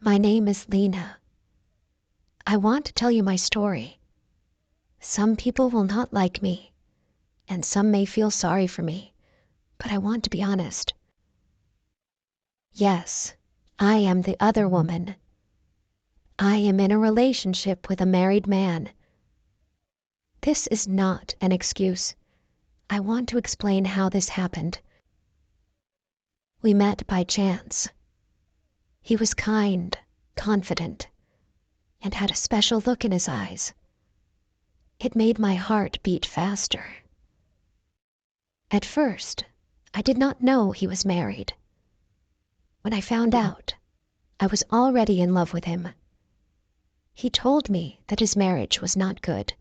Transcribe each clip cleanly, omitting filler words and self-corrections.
My name is Lena. I want to tell you my story. Some people will not like me, and some may feel sorry for me, but I want to be honest. Yes, I am the other woman. I am in a relationship with a married man. This is not an excuse. I want to explain how this happened. We met by chance. He was kind, confident, and had a special look in his eyes. It made my heart beat faster. At first, I did not know he was married. When I found out, I was already in love with him. He told me that his marriage was not good.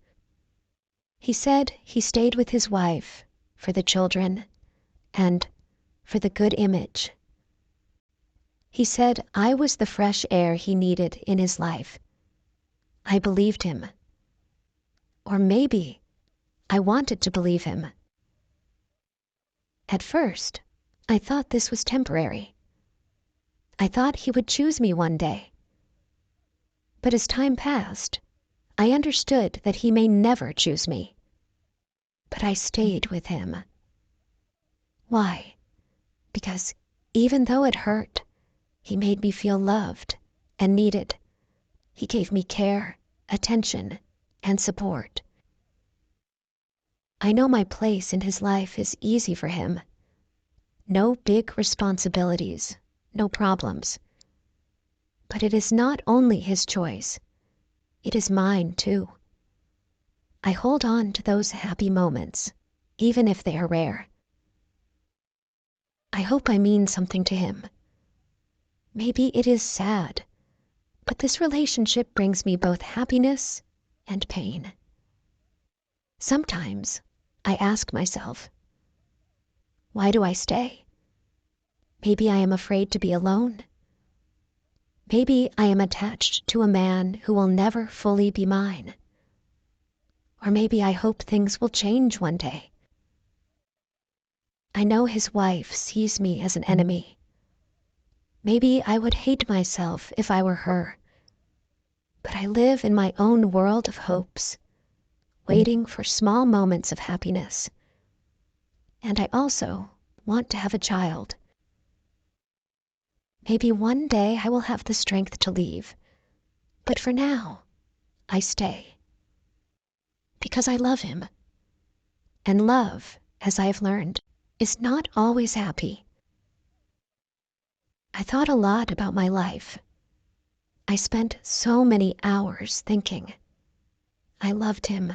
He said he stayed with his wife for the children and for the good image. He said I was the fresh air he needed in his life. I believed him. Or maybe I wanted to believe him. At first, I thought this was temporary. I thought he would choose me one day. But as time passed, I understood that he may never choose me. But I stayed with him. Why? Because even though it hurt, he made me feel loved and needed. He gave me care, attention, and support. I know my place in his life is easy for him. No big responsibilities, no problems. But it is not only his choice. It is mine, too. I hold on to those happy moments, even if they are rare. I hope I mean something to him. Maybe it is sad, but this relationship brings me both happiness and pain. Sometimes I ask myself, why do I stay? Maybe I am afraid to be alone. Maybe I am attached to a man who will never fully be mine. Or maybe I hope things will change one day. I know his wife sees me as an enemy. Maybe I would hate myself if I were her. But I live in my own world of hopes, waiting for small moments of happiness. And I also want to have a child. Maybe one day I will have the strength to leave. But for now, I stay. Because I love him. And love, as I have learned, is not always happy. I thought a lot about my life. I spent so many hours thinking. I loved him,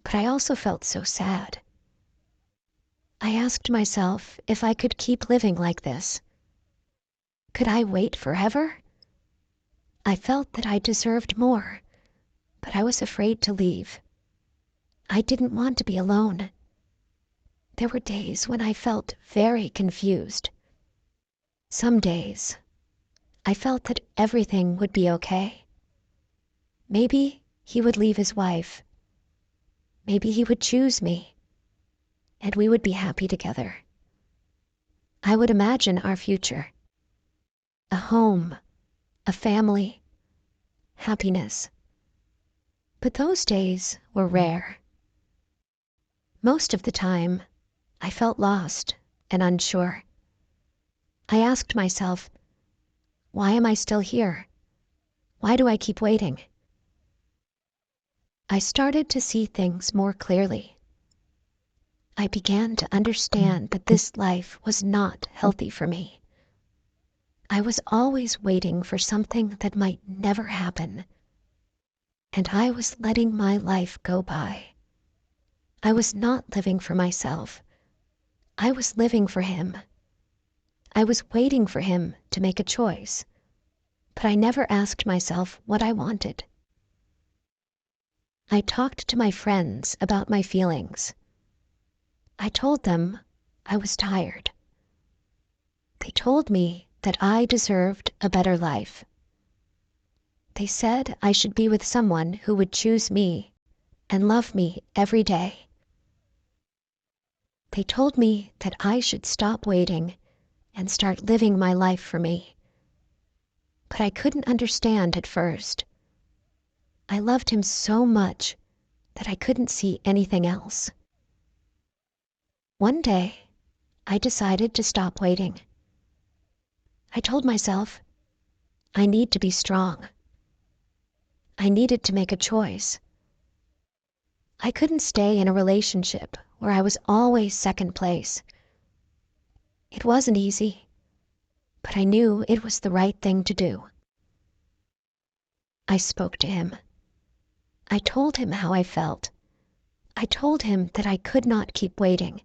but I also felt so sad. I asked myself if I could keep living like this. Could I wait forever? I felt that I deserved more, but I was afraid to leave. I didn't want to be alone. There were days when I felt very confused. Some days, I felt that everything would be okay. Maybe he would leave his wife. Maybe he would choose me, and we would be happy together. I would imagine our future. A home, a family, happiness. But those days were rare. Most of the time, I felt lost and unsure. I asked myself, why am I still here? Why do I keep waiting? I started to see things more clearly. I began to understand that this life was not healthy for me. I was always waiting for something that might never happen, and I was letting my life go by. I was not living for myself. I was living for him. I was waiting for him to make a choice, but I never asked myself what I wanted. I talked to my friends about my feelings. I told them I was tired. They told me that I deserved a better life. They said I should be with someone who would choose me and love me every day. They told me that I should stop waiting and start living my life for me. but I couldn't understand at first. I loved him so much that I couldn't see anything else. One day, I decided to stop waiting. I told myself, I need to be strong. I needed to make a choice. I couldn't stay in a relationship where I was always second place. It wasn't easy, but I knew it was the right thing to do. I spoke to him. I told him how I felt. I told him that I could not keep waiting.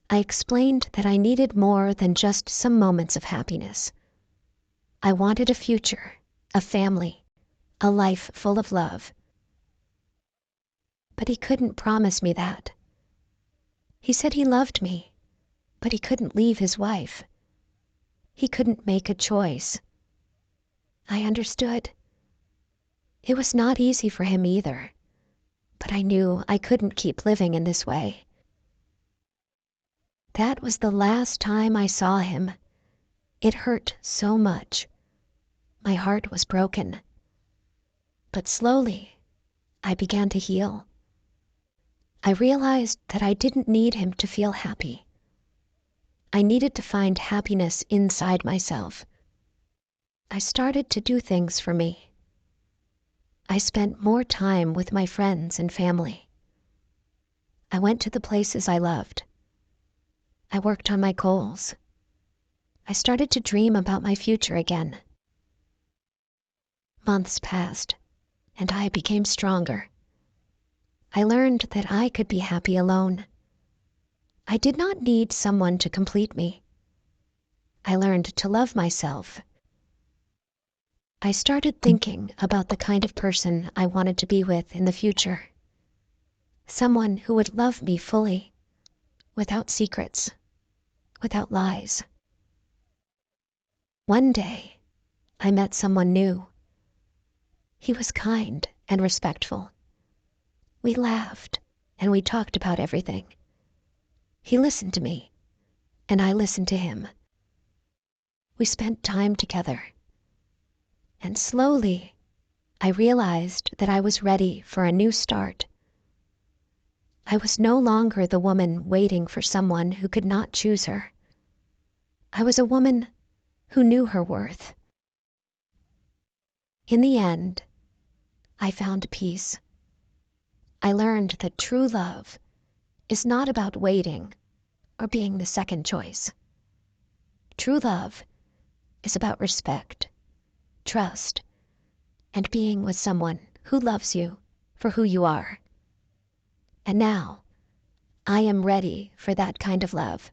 I explained that I needed more than just some moments of happiness. I wanted a future, a family, a life full of love. But he couldn't promise me that. He said he loved me, but he couldn't leave his wife. He couldn't make a choice. I understood. It was not easy for him either, but I knew I couldn't keep living in this way. That was the last time I saw him. It hurt so much. My heart was broken. But slowly, I began to heal. I realized that I didn't need him to feel happy. I needed to find happiness inside myself. I started to do things for me. I spent more time with my friends and family. I went to the places I loved. I worked on my goals. I started to dream about my future again. Months passed, and I became stronger. I learned that I could be happy alone. I did not need someone to complete me. I learned to love myself. I started thinking about the kind of person I wanted to be with in the future. Someone who would love me fully, without secrets, without lies. One day, I met someone new. He was kind and respectful. We laughed and we talked about everything. He listened to me, and I listened to him. We spent time together. And slowly, I realized that I was ready for a new start. I was no longer the woman waiting for someone who could not choose her. I was a woman who knew her worth. In the end, I found peace. I learned that true love is not about waiting or being the second choice. True love is about respect, trust, and being with someone who loves you for who you are. And now, I am ready for that kind of love.